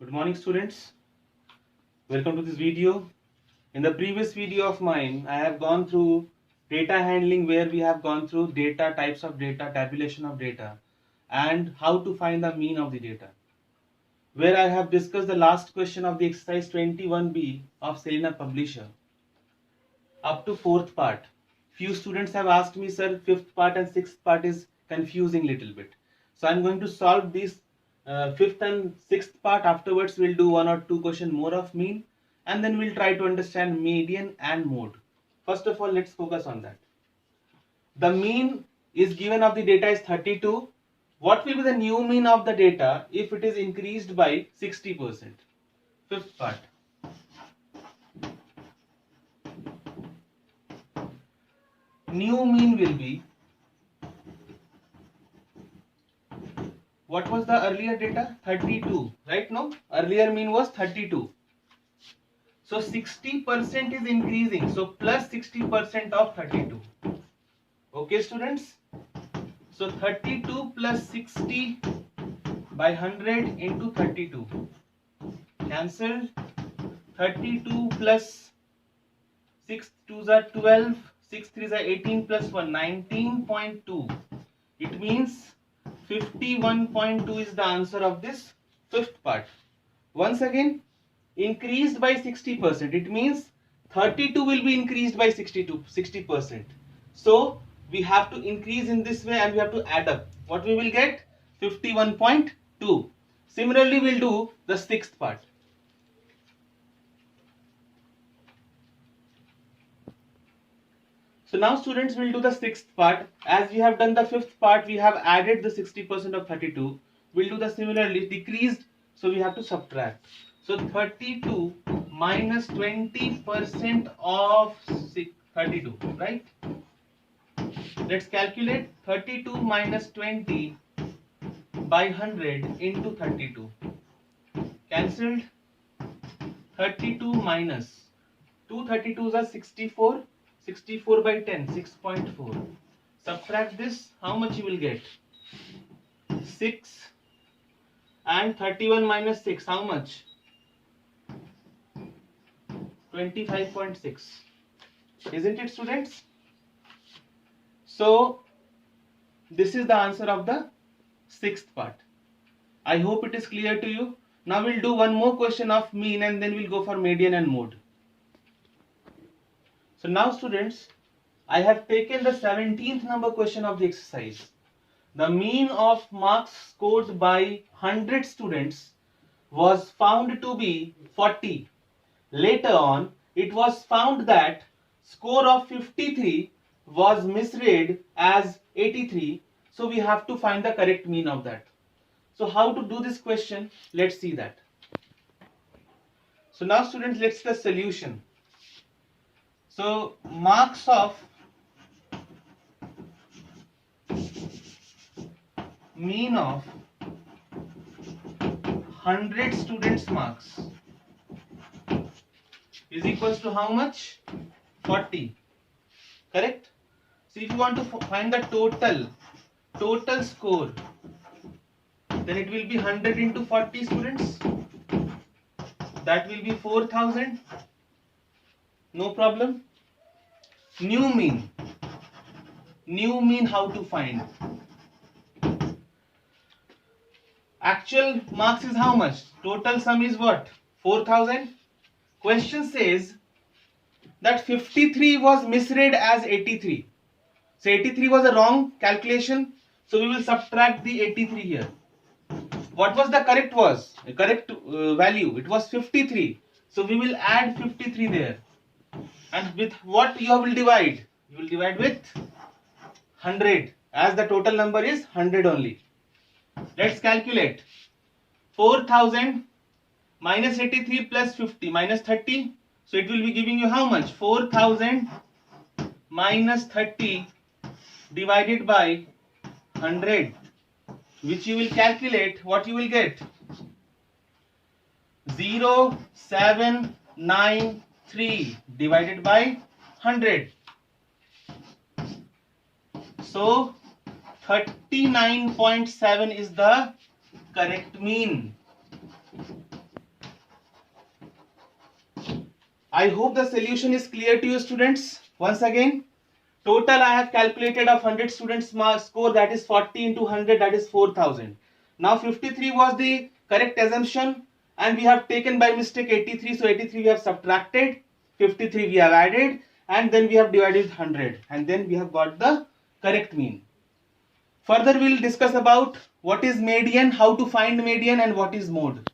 Good morning, students. Welcome to this video. In the previous video of mine, I have gone through data handling, where we have gone through data, types of data, tabulation of data, and how to find the mean of the data. Where I have discussed the last question of the exercise 21B of Selena Publisher up to fourth part. Few students have asked me, sir, fifth part and sixth part is confusing little bit. So I'm going to solve this fifth and sixth part. Afterwards, we'll do one or two question more of mean, and then we'll try to understand median and mode. First of all, let's focus on that. The mean is given of the data is 32. What will be the new mean of the data if it is increased by 60%? Fifth part. New mean will be, what was the earlier data? 32, right? No, earlier mean was 32. So 60% is increasing. So plus 60% of 32. Okay, students. So 32 plus 60 by 100 into 32. Cancelled. 32 plus 6 2s are 12. 6 3s are 18 plus 1, 19.2. It means 51.2 is the answer of this fifth part. Once again, increased by 60%. It means 32 will be increased by 60%. So we have to increase in this way and we have to add up. What we will get? 51.2. Similarly, we'll do the sixth part. So now students will do the sixth part. As we have done the fifth part, we have added the 60% of 32. We'll do the similarly decreased, so we have to subtract. So 32 minus 20% of 32, right? Let's calculate 32 minus 20 by 100 into 32. Cancelled. 32 minus 2 32s are 64. 64 by 10, 6.4. Subtract this, how much you will get? 6. And 31 minus 6, how much? 25.6. Isn't it, students? So, this is the answer of the sixth part. I hope it is clear to you. Now we'll do one more question of mean and then we'll go for median and mode. So now students, I have taken the 17th number question of the exercise. The mean of marks scored by 100 students was found to be 40. Later on, it was found that score of 53 was misread as 83. So we have to find the correct mean of that. So how to do this question? Let's see that. So now students, let's see the solution. So marks of mean of 100 students marks is equals to how much? 40. Correct? So if you want to find the total score, then it will be 100 into 40 students. That will be 4000. No problem. New mean. New mean how to find? Actual marks is how much? Total sum is what? 4000. Question says that 53 was misread as 83. So 83 was a wrong calculation. So we will subtract the 83 here. What was the correct value? It was 53. So we will add 53 there. And with what you will divide? You will divide with 100, as the total number is 100 only. Let's calculate. 4000 minus 83 plus 50 minus 30. So it will be giving you how much? 4000 minus 30 divided by 100, which you will calculate. What you will get? 0793 divided by 100. So 39.7 is the correct mean. I hope the solution is clear to you, students. Once again, total I have calculated of 100 students score, that is 40 into 100, that is 4000. Now 53 was the correct assumption and we have taken by mistake 83. So 83 we have subtracted, 53 we have added, and then we have divided 100 and then we have got the correct mean. Further we will discuss about what is median, how to find median, and what is mode.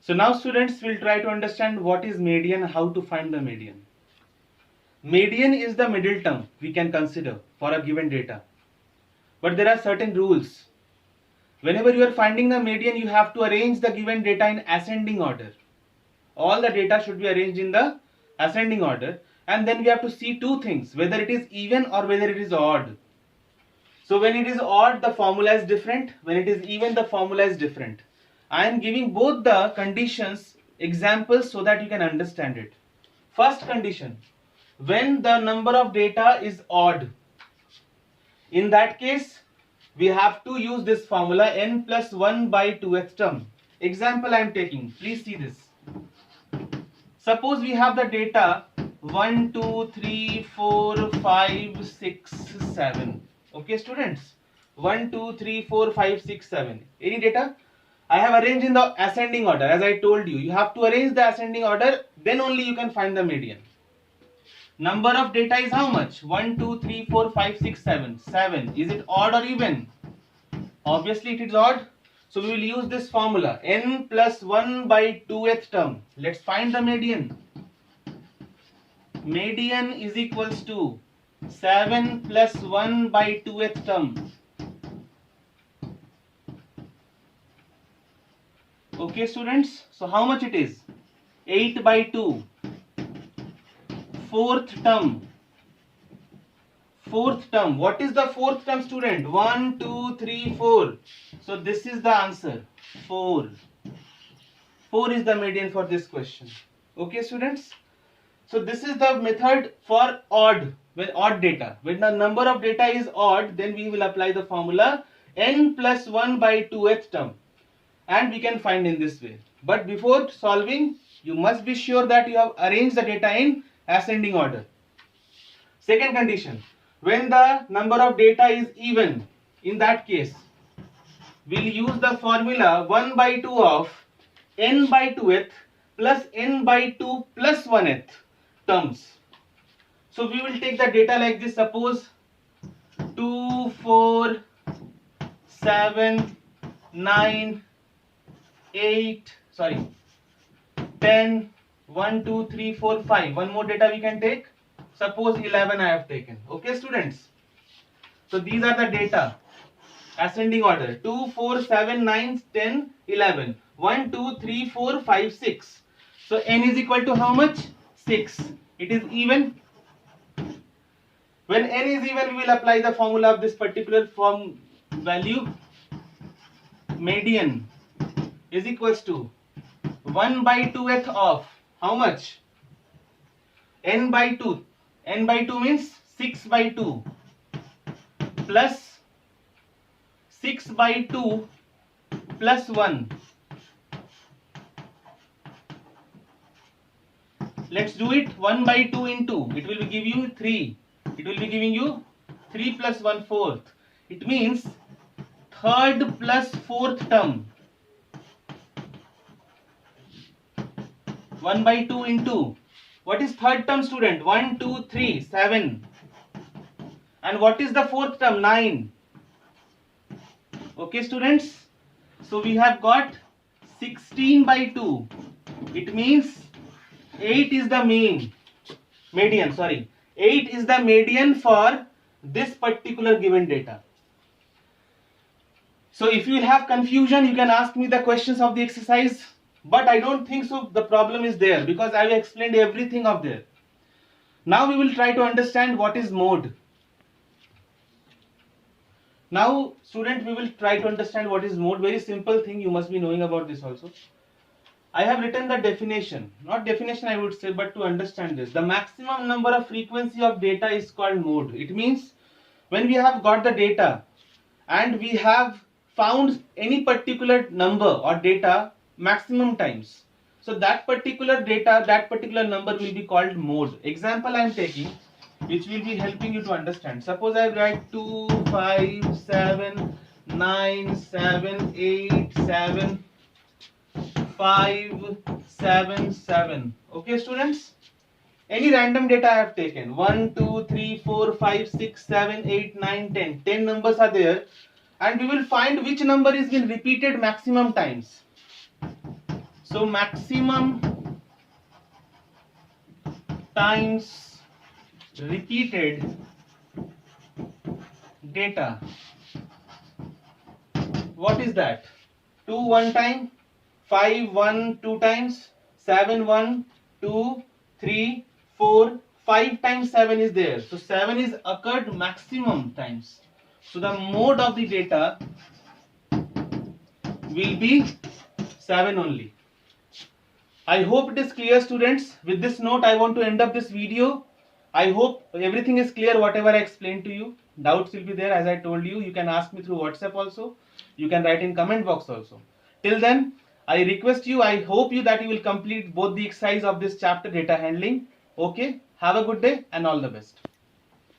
So now students will try to understand what is median, how to find the median. Median is the middle term we can consider for a given data. But there are certain rules. Whenever you are finding the median, you have to arrange the given data in ascending order. All the data should be arranged in the ascending order, and then we have to see two things, whether it is even or whether it is odd. So when it is odd, the formula is different. When it is even, the formula is different. I am giving both the conditions examples so that you can understand it. First condition, when the number of data is odd, in that case we have to use this formula n plus 1 by 2th term. Example I am taking, please see this. Suppose we have the data 1, 2, 3, 4, 5, 6, 7. Okay students, 1, 2, 3, 4, 5, 6, 7. Any data? I have arranged in the ascending order. As I told you, you have to arrange the ascending order, then only you can find the median. Number of data is how much? 1, 2, 3, 4, 5, 6, 7. 7. Is it odd or even? Obviously it is odd. So we will use this formula, n plus 1 by 2th term. Let's find the median. Median is equals to 7 plus 1 by 2th term. Okay students, so how much it is? 8 by 2. Fourth term. Fourth term. What is the fourth term, student? 1, 2, 3, 4. So this is the answer. 4. 4 is the median for this question. Okay students. So this is the method for odd, when odd data. When the number of data is odd, then we will apply the formula n plus 1 by 2th term. And we can find in this way. But before solving, you must be sure that you have arranged the data in ascending order. Second condition, when the number of data is even, in that case, we'll use the formula 1 by 2 of n by 2th plus n by 2 plus 1th terms. So we will take the data like this. Suppose 2, 4, 7, 9, 8, 10, 1, 2, 3, 4, 5. One more data we can take. Suppose 11 I have taken. Okay students. So these are the data. Ascending order. 2, 4, 7, 9, 10, 11. 1, 2, 3, 4, 5, 6. So n is equal to how much? 6. It is even. When n is even, we will apply the formula of this particular form value. Median is equals to 1 by 2th of how much? N by 2. N by 2 means 6 by 2 plus 6 by 2 plus 1. Let's do it. 1 by 2 into, it will give you 3. It will be giving you 3 plus 1/4. It means third plus fourth term. 1 by 2 into, what is third term, student? 1, 2, 3, 7. And what is the fourth term? 9. Okay students. So we have got 16 by 2. It means 8 is the median. 8 is the median for this particular given data. So if you have confusion, you can ask me the questions of the exercise. But I don't think so the problem is there, because I have explained everything of there. Now we will try to understand what is mode. Now student, we will try to understand what is mode. Very simple thing, you must be knowing about this also. I have written the definition, not definition I would say, but to understand this. The maximum number of frequency of data is called mode. It means when we have got the data and we have found any particular number or data maximum times. So that particular data, that particular number will be called mode. Example I am taking, which will be helping you to understand. Suppose I write 2, 5, 7, 9, 7, 8, 7, 5, 7, 7. Okay, students? Any random data I have taken. 1, 2, 3, 4, 5, 6, 7, 8, 9, 10. 10 numbers are there. And we will find which number is been repeated maximum times. So maximum times repeated data. What is that? 2 one time, 5 1 2 times, 7 1 2 3 4 5 times 7 is there. So 7 is occurred maximum times. So the mode of the data will be 7 only. I hope it is clear, students. With this note, I want to end up this video. I hope everything is clear, whatever I explained to you. Doubts will be there, as I told you. You can ask me through WhatsApp also. You can write in comment box also. Till then, I request you, I hope you that you will complete both the exercise of this chapter, data handling. Okay. Have a good day and all the best.